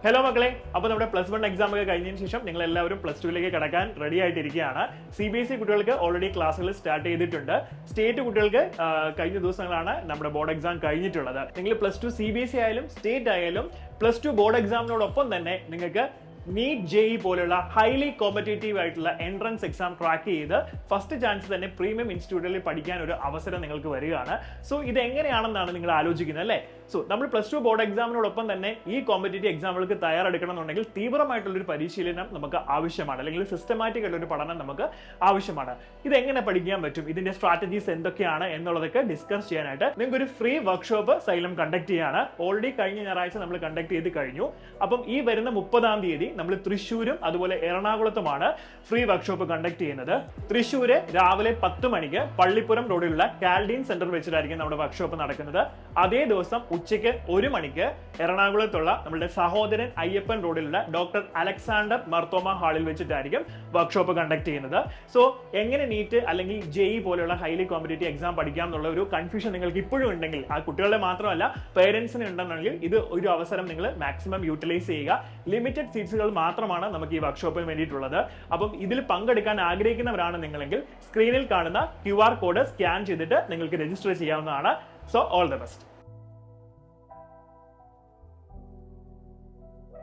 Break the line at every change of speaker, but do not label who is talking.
Hello മക്കളെ, അപ്പോൾ നമ്മുടെ +1 എക്സാം ഒക്കെ കഴിഞ്ഞതിന് ശേഷം നിങ്ങൾ എല്ലാവരും +2ലേക്ക് കടക്കാൻ റെഡി ആയിട്ടിരിക്കുകയാണ്. CBSE കുട്ടികൾക്ക് ഓൾറെഡി ക്ലാസ്സുകൾ സ്റ്റാർട്ട് ചെയ്തിട്ടുണ്ട്. സ്റ്റേറ്റ് കുട്ടികൾക്ക് കഴിഞ്ഞ ദിവസങ്ങളാണ് നമ്മുടെ ബോർഡ് എക്സാം കഴിഞ്ഞിട്ടുള്ളത്. നിങ്ങൾ +2 CBSE ആയാലും സ്റ്റേറ്റ് ആയാലും +2 ബോർഡ് എക്സാമിനോടൊപ്പം തന്നെ നിങ്ങൾക്ക് നീറ്റ് JEE പോലുള്ള ഹൈലി കോമ്പറ്റേറ്റീവ് ആയിട്ടുള്ള എൻട്രൻസ് എക്സാം ക്രാക്ക് ചെയ്ത് ഫസ്റ്റ് ചാൻസ് തന്നെ പ്രീമിയം ഇൻസ്റ്റിറ്റ്യൂട്ടിൽ പഠിക്കാൻ ഒരു അവസരം നിങ്ങൾക്ക് വരികയാണ്. സോ ഇത് എങ്ങനെയാണെന്നാണ് നിങ്ങൾ ആലോചിക്കുന്നത് അല്ലേ? സോ നമ്മൾ +2 ബോർഡ് എക്സാമിനോടൊപ്പം തന്നെ ഈ കോമ്പറ്റേറ്റീവ് എക്സാമുകൾക്ക് തയ്യാറെടുക്കണം എന്നുണ്ടെങ്കിൽ തീവ്രമായിട്ടുള്ളൊരു പരിശീലനം നമുക്ക് ആവശ്യമാണ്, അല്ലെങ്കിൽ സിസ്റ്റമാറ്റിക് ആയിട്ടുള്ള ഒരു പഠനം നമുക്ക് ആവശ്യമാണ്. ഇത് എങ്ങനെ പഠിക്കാൻ പറ്റും, ഇതിന്റെ സ്ട്രാറ്റജീസ് എന്തൊക്കെയാണ് എന്നുള്ളതൊക്കെ ഡിസ്കസ് ചെയ്യാനായിട്ട് നിങ്ങൾക്ക് ഒരു ഫ്രീ വർക്ക്ഷോപ്പ് സൈലം കണ്ടക്ട് ചെയ്യാണ്. ഓൾറെഡി കഴിഞ്ഞ ഞായറാഴ്ച നമ്മൾ കണ്ടക്ട് ചെയ്ത് കഴിഞ്ഞു. അപ്പം ഈ വരുന്ന 30-ാം തീയതി നമ്മൾ തൃശ്ശൂരും അതുപോലെ എറണാകുളത്തുമാണ് ഫ്രീ വർക്ക്ഷോപ്പ് കണ്ടക്ട് ചെയ്യുന്നത്. തൃശ്ശൂര് രാവിലെ 10 മണിക്ക് പള്ളിപ്പുറം റോഡിലുള്ള കാൽഡീൻ സെന്റർ വെച്ചിട്ടായിരിക്കും നമ്മുടെ വർക്ക്ഷോപ്പ് നടക്കുന്നത്. അതേ ദിവസം ഉച്ചയ്ക്ക് 1 മണിക്ക് എറണാകുളത്തുള്ള നമ്മുടെ സഹോദരൻ അയ്യപ്പൻ റോഡിലുള്ള ഡോക്ടർ അലക്സാണ്ടർ മർത്തോമ ഹാളിൽ വെച്ചിട്ടായിരിക്കും വർക്ക്ഷോപ്പ് കണ്ടക്ട് ചെയ്യുന്നത്. സോ എങ്ങനെ നീറ്റ് അല്ലെങ്കിൽ JEE പോലെയുള്ള ഹൈലി കോമ്പറ്റേറ്റീവ് എക്സാം പഠിക്കാം എന്നുള്ള ഒരു കൺഫ്യൂഷൻ നിങ്ങൾക്ക് ഇപ്പോഴും ഉണ്ടെങ്കിൽ, ആ കുട്ടികളുടെ മാത്രമല്ല പേരൻസിന് ഉണ്ടെന്നുണ്ടെങ്കിൽ ഇത് ഒരു അവസരം നിങ്ങൾ മാക്സിമം യൂട്ടിലൈസ് ചെയ്യുക. ലിമിറ്റഡ് സീറ്റ്സുകൾ മാത്രമാണ് നമുക്ക് ഈ വർക്ക്ഷോപ്പിന് വേണ്ടിയിട്ടുള്ളത്. അപ്പം ഇതിൽ പങ്കെടുക്കാൻ ആഗ്രഹിക്കുന്നവരാണ് നിങ്ങളെങ്കിൽ സ്ക്രീനിൽ കാണുന്ന QR കോഡ് സ്കാൻ ചെയ്തിട്ട് നിങ്ങൾക്ക് രജിസ്റ്റർ ചെയ്യാവുന്നതാണ്. So all the best.